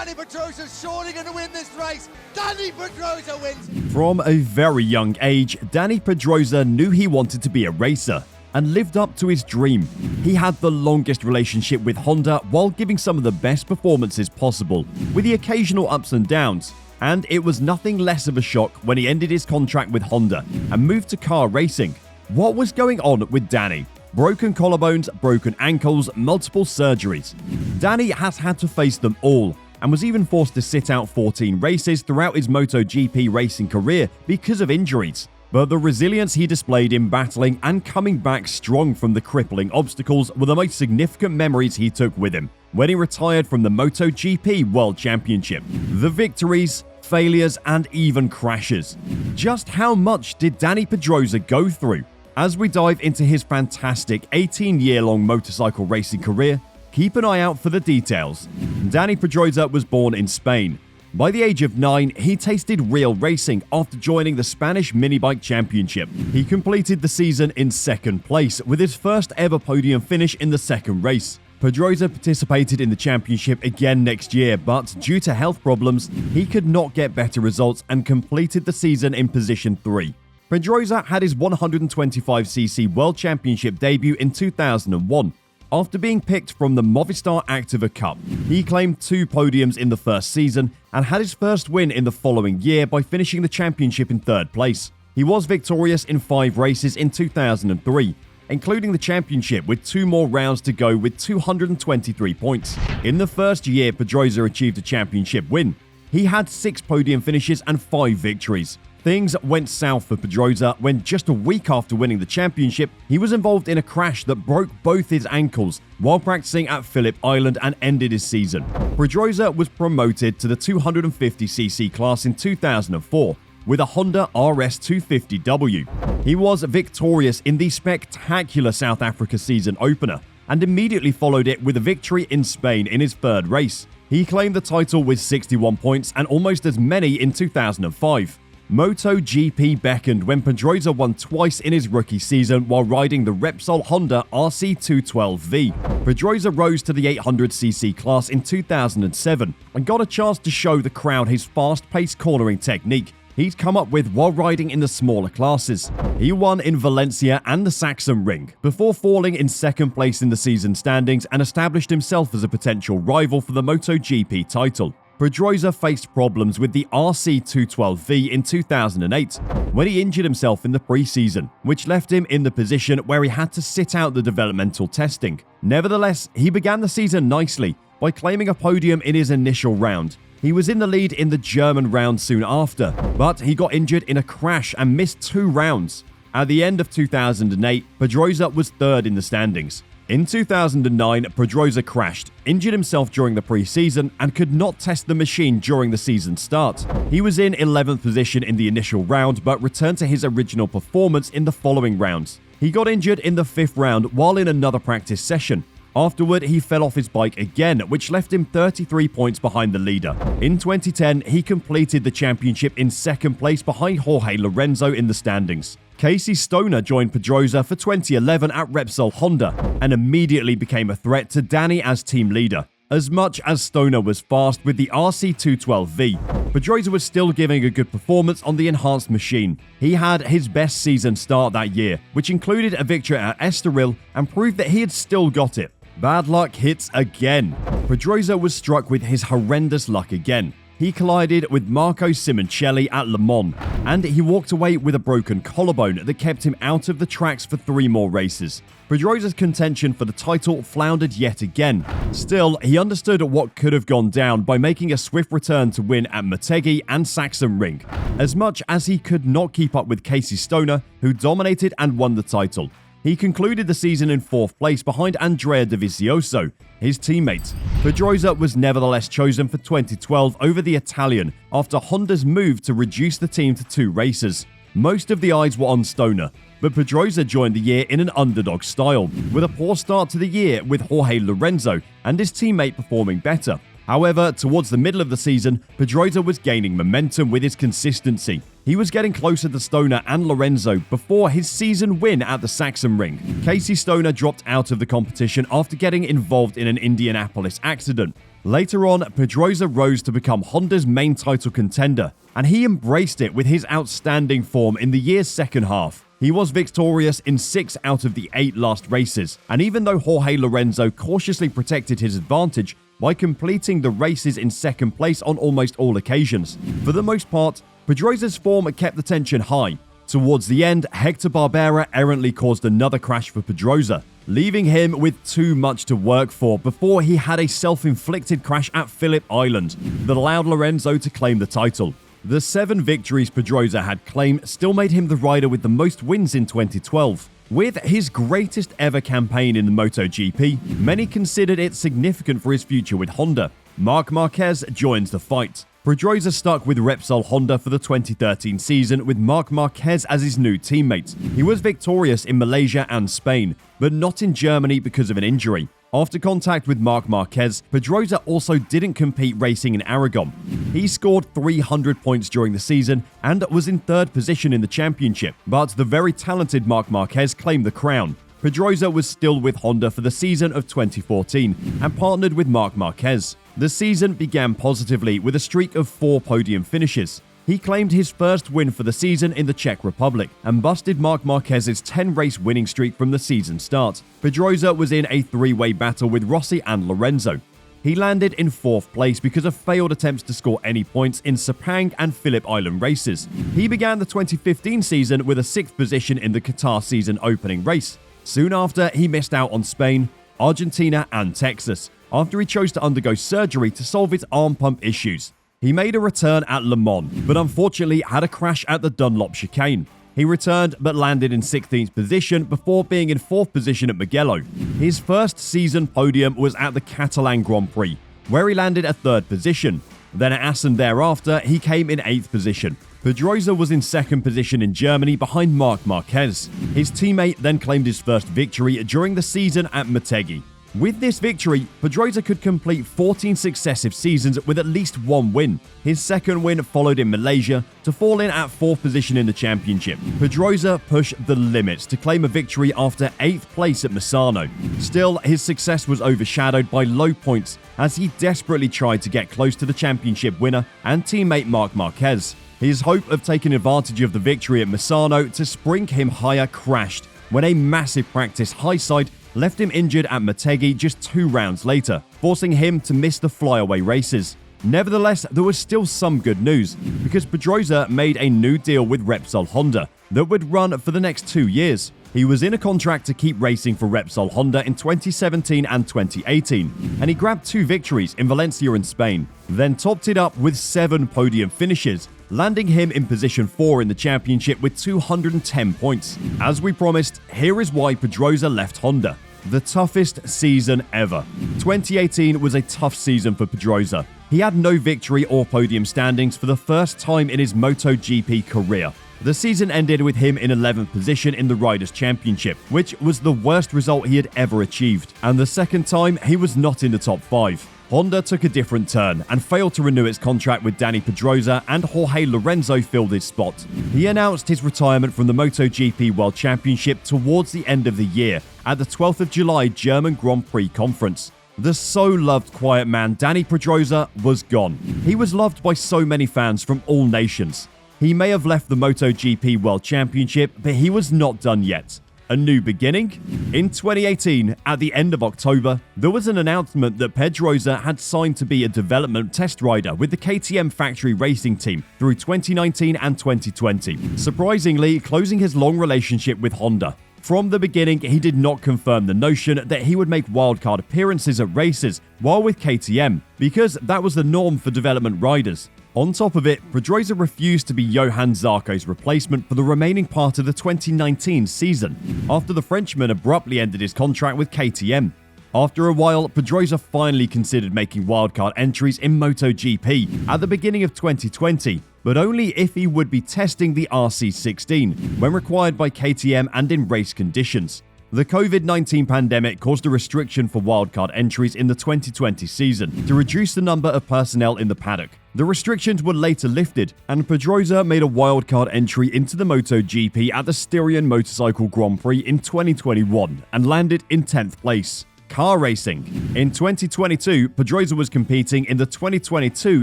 Dani Pedrosa's surely going to win this race. Dani Pedrosa wins. From a very young age, Dani Pedrosa knew he wanted to be a racer and lived up to his dream. He had the longest relationship with Honda while giving some of the best performances possible, with the occasional ups and downs. And it was nothing less of a shock when he ended his contract with Honda and moved to car racing. What was going on with Dani? Broken collarbones, broken ankles, multiple surgeries. Dani has had to face them all and was even forced to sit out 14 races throughout his MotoGP racing career because of injuries. But the resilience he displayed in battling and coming back strong from the crippling obstacles were the most significant memories he took with him when he retired from the MotoGP World Championship. The victories, failures, and even crashes. Just how much did Dani Pedrosa go through? As we dive into his fantastic 18-year-long motorcycle racing career, keep an eye out for the details. Dani Pedrosa was born in Spain. By the age of 9, he tasted real racing after joining the Spanish Minibike Championship. He completed the season in second place with his first ever podium finish in the second race. Pedrosa participated in the championship again next year, but due to health problems, he could not get better results and completed the season in position 3. Pedrosa had his 125cc World Championship debut in 2001. After being picked from the Movistar Activa Cup, he claimed 2 podiums in the first season and had his first win in the following year by finishing the championship in 3rd place. He was victorious in 5 races in 2003, including the championship with 2 more rounds to go with 223 points. In the first year Pedrosa achieved a championship win, he had 6 podium finishes and 5 victories. Things went south for Pedrosa when just a week after winning the championship, he was involved in a crash that broke both his ankles while practicing at Phillip Island and ended his season. Pedrosa was promoted to the 250cc class in 2004 with a Honda RS250W. He was victorious in the spectacular South Africa season opener and immediately followed it with a victory in Spain in his 3rd race. He claimed the title with 61 points and almost as many in 2005. MotoGP beckoned when Pedrosa won twice in his rookie season while riding the Repsol Honda RC212V. Pedrosa rose to the 800cc class in 2007 and got a chance to show the crowd his fast-paced cornering technique he'd come up with while riding in the smaller classes. He won in Valencia and the Sachsenring before falling in 2nd place in the season standings and established himself as a potential rival for the MotoGP title. Pedrosa faced problems with the RC212V in 2008 when he injured himself in the pre-season, which left him in the position where he had to sit out the developmental testing. Nevertheless, he began the season nicely by claiming a podium in his initial round. He was in the lead in the German round soon after, but he got injured in a crash and missed 2 rounds. At the end of 2008, Pedrosa was 3rd in the standings. In 2009, Pedrosa crashed, injured himself during the pre-season, and could not test the machine during the season start. He was in 11th position in the initial round, but returned to his original performance in the following rounds. He got injured in the 5th round while in another practice session. Afterward, he fell off his bike again, which left him 33 points behind the leader. In 2010, he completed the championship in 2nd place behind Jorge Lorenzo in the standings. Casey Stoner joined Pedrosa for 2011 at Repsol Honda and immediately became a threat to Dani as team leader. As much as Stoner was fast with the RC212V, Pedrosa was still giving a good performance on the enhanced machine. He had his best season start that year, which included a victory at Estoril and proved that he had still got it. Bad luck hits again. Pedrosa was struck with his horrendous luck again. He collided with Marco Simoncelli at Le Mans, and he walked away with a broken collarbone that kept him out of the tracks for 3 more races. Pedrosa's contention for the title floundered yet again. Still, he understood what could have gone down by making a swift return to win at Motegi and Sachsenring, as much as he could not keep up with Casey Stoner, who dominated and won the title. He concluded the season in 4th place behind Andrea Dovizioso, his teammate. Pedrosa was nevertheless chosen for 2012 over the Italian after Honda's move to reduce the team to 2 racers. Most of the eyes were on Stoner, but Pedrosa joined the year in an underdog style, with a poor start to the year with Jorge Lorenzo and his teammate performing better. However, towards the middle of the season, Pedrosa was gaining momentum with his consistency. He was getting closer to Stoner and Lorenzo before his season win at the Sachsenring. Casey Stoner dropped out of the competition after getting involved in an Indianapolis accident. Later on, Pedrosa rose to become Honda's main title contender, and he embraced it with his outstanding form in the year's second half. He was victorious in 6 out of the 8 last races, and even though Jorge Lorenzo cautiously protected his advantage by completing the races in second place on almost all occasions, for the most part, Pedrosa's form kept the tension high. Towards the end, Hector Barbera errantly caused another crash for Pedrosa, leaving him with too much to work for before he had a self-inflicted crash at Phillip Island that allowed Lorenzo to claim the title. The 7 victories Pedrosa had claimed still made him the rider with the most wins in 2012. With his greatest ever campaign in the MotoGP, many considered it significant for his future with Honda. Marc Marquez joins the fight. Pedrosa stuck with Repsol Honda for the 2013 season with Marc Marquez as his new teammate. He was victorious in Malaysia and Spain, but not in Germany because of an injury. After contact with Marc Marquez, Pedrosa also didn't compete racing in Aragon. He scored 300 points during the season and was in 3rd position in the championship, but the very talented Marc Marquez claimed the crown. Pedrosa was still with Honda for the season of 2014 and partnered with Marc Marquez. The season began positively with a streak of 4 podium finishes. He claimed his first win for the season in the Czech Republic and busted Marc Marquez's 10-race winning streak from the season start. Pedrosa was in a 3-way battle with Rossi and Lorenzo. He landed in 4th place because of failed attempts to score any points in Sepang and Phillip Island races. He began the 2015 season with a 6th position in the Qatar season opening race. Soon after, he missed out on Spain, Argentina and Texas, after he chose to undergo surgery to solve his arm pump issues. He made a return at Le Mans, but unfortunately had a crash at the Dunlop chicane. He returned but landed in 16th position before being in 4th position at Mugello. His first season podium was at the Catalan Grand Prix, where he landed at 3rd position. Then at Assen thereafter, he came in 8th position. Pedrosa was in 2nd position in Germany behind Marc Marquez. His teammate then claimed his first victory during the season at Motegi. With this victory, Pedrosa could complete 14 successive seasons with at least 1 win. His second win followed in Malaysia to fall in at 4th position in the championship. Pedrosa pushed the limits to claim a victory after 8th place at Misano. Still, his success was overshadowed by low points as he desperately tried to get close to the championship winner and teammate Marc Marquez. His hope of taking advantage of the victory at Misano to spring him higher crashed when a massive practice high side left him injured at Motegi just 2 rounds later, forcing him to miss the flyaway races. Nevertheless, there was still some good news, because Pedrosa made a new deal with Repsol Honda that would run for the next 2 years. He was in a contract to keep racing for Repsol Honda in 2017 and 2018, and he grabbed 2 victories in Valencia and Spain, then topped it up with 7 podium finishes, landing him in position 4 in the championship with 210 points. As we promised, here is why Pedrosa left Honda. The toughest season ever. 2018 was a tough season for Pedrosa. He had no victory or podium standings for the first time in his MotoGP career. The season ended with him in 11th position in the Riders' Championship, which was the worst result he had ever achieved, and the second time he was not in the top 5. Honda took a different turn and failed to renew its contract with Dani Pedrosa, and Jorge Lorenzo filled his spot. He announced his retirement from the MotoGP World Championship towards the end of the year at the 12th of July German Grand Prix conference. The so-loved quiet man Dani Pedrosa was gone. He was loved by so many fans from all nations. He may have left the MotoGP World Championship, but he was not done yet. A new beginning? In 2018, at the end of October, there was an announcement that Pedrosa had signed to be a development test rider with the KTM factory racing team through 2019 and 2020, surprisingly closing his long relationship with Honda. From the beginning, he did not confirm the notion that he would make wildcard appearances at races while with KTM, because that was the norm for development riders. On top of it, Pedrosa refused to be Johan Zarco's replacement for the remaining part of the 2019 season, after the Frenchman abruptly ended his contract with KTM. After a while, Pedrosa finally considered making wildcard entries in MotoGP at the beginning of 2020, but only if he would be testing the RC16 when required by KTM and in race conditions. The COVID-19 pandemic caused a restriction for wildcard entries in the 2020 season to reduce the number of personnel in the paddock. The restrictions were later lifted, and Pedrosa made a wildcard entry into the MotoGP at the Styrian Motorcycle Grand Prix in 2021 and landed in 10th place. car racing. In 2022, Pedrosa was competing in the 2022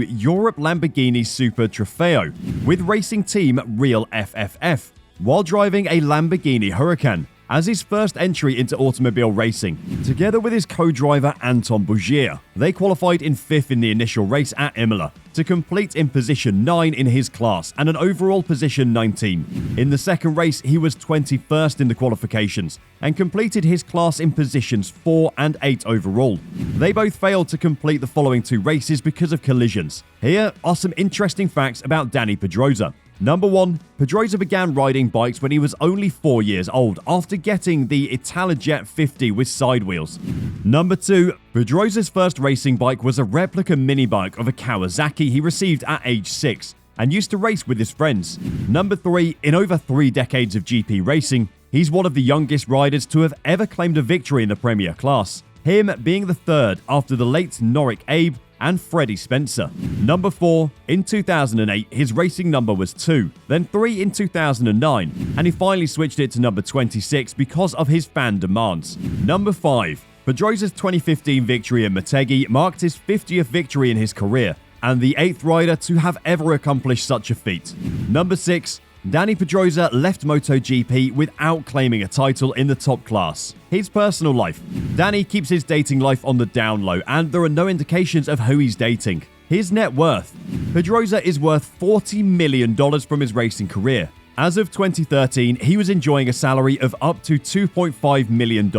Europe Lamborghini Super Trofeo with racing team Real FFF while driving a Lamborghini Huracan as his first entry into automobile racing, together with his co-driver Anton Bugier. They qualified in 5th in the initial race at Imola to complete in position 9 in his class and an overall position 19. In the second race, he was 21st in the qualifications and completed his class in positions 4 and 8 overall. They both failed to complete the following 2 races because of collisions. Here are some interesting facts about Dani Pedrosa. Number 1. Pedrosa began riding bikes when he was only 4 years old after getting the Italjet 50 with side wheels. Number 2. Pedrosa's first racing bike was a replica mini bike of a Kawasaki he received at age 6 and used to race with his friends. Number 3. In over 3 decades of GP racing, he's one of the youngest riders to have ever claimed a victory in the Premier class, him being the 3rd after the late Norrick Abe and Freddie Spencer. Number 4. In 2008, his racing number was 2, then 3 in 2009, and he finally switched it to number 26 because of his fan demands. Number 5. Pedrosa's 2015 victory in Motegi marked his 50th victory in his career, and the 8th rider to have ever accomplished such a feat. Number 6. Dani Pedrosa left MotoGP without claiming a title in the top class. His personal life. Dani keeps his dating life on the down low, and there are no indications of who he's dating. His net worth. Pedrosa is worth $40 million from his racing career. As of 2013, he was enjoying a salary of up to $2.5 million.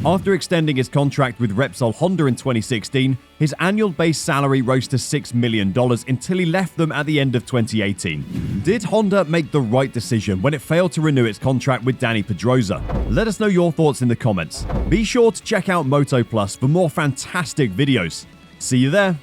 After extending his contract with Repsol Honda in 2016, his annual base salary rose to $6 million until he left them at the end of 2018. Did Honda make the right decision when it failed to renew its contract with Dani Pedrosa? Let us know your thoughts in the comments. Be sure to check out Moto Plus for more fantastic videos. See you there!